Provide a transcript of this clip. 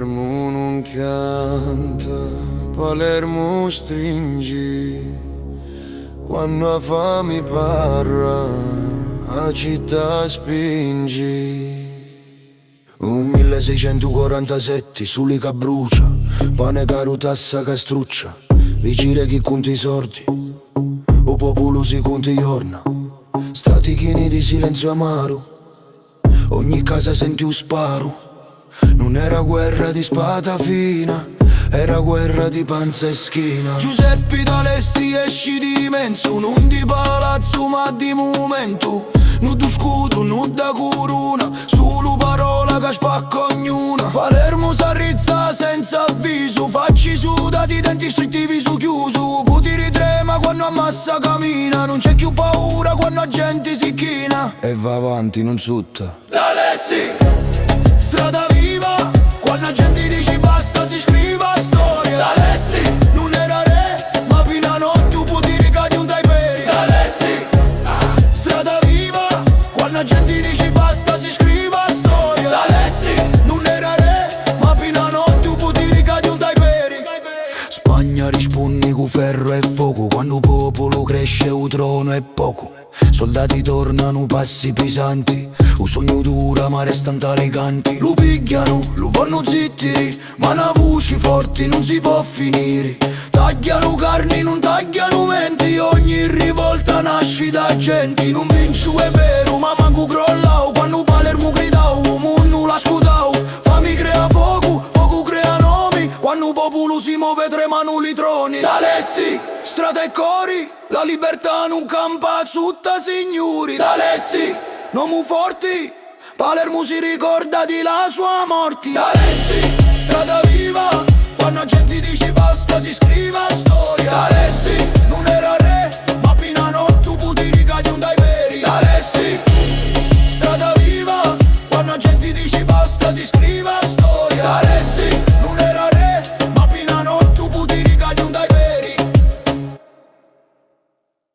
Palermo non canta, Palermo stringi, quando a fame parla, a città spingi. Un 1647, suli che brucia, pane caro tassa che struccia, vigile chi conti i sordi, o popolo si conti giorna, stratichini di silenzio amaro, ogni casa senti un sparo. Non era guerra di spada fina, era guerra di panza e schina. Giuseppe D'Alesti esci di menso, non di palazzo ma di momento. Non di scudo, non da corona, solo parola che spacca ognuna. Palermo s'arrizza senza avviso, facci sudati, denti stretti, viso chiuso. Poteri trema quando ammassa cammina, non c'è più paura quando la gente si china. E va avanti, non sutta. D'Alessi, strada viva, quando la gente dice basta si scriva storia. D'Alessi, non era re, ma fino a notte tu poteri cadere un dai peri. D'Alessi, strada viva, quando la gente dice basta si scriva storia. D'Alessi, non era re, ma fino a notte tu poteri cadere un dai peri. Spagna risponde con ferro e fuoco, quando il popolo cresce il trono è poco. Soldati tornano passi pesanti, un sogno dura ma restano tali canti. Lo picchiano, lo fanno zittiri, ma una voce forte non si può finire. Tagliano carni, non tagliano menti, ogni rivolta nasce da gente. Non vincio è vero, ma manco crollao, quando Palermo gridao, il mondo l'ha scudao. Fammi crea fuoco, fuoco crea nomi, quando il popolo si muove tremano i troni. D'Alessi, strada e cori, la libertà non campa sutta signori. D'Alessi, nomi forti, Palermo si ricorda di la sua morte. D'Alessi, strada viva, quando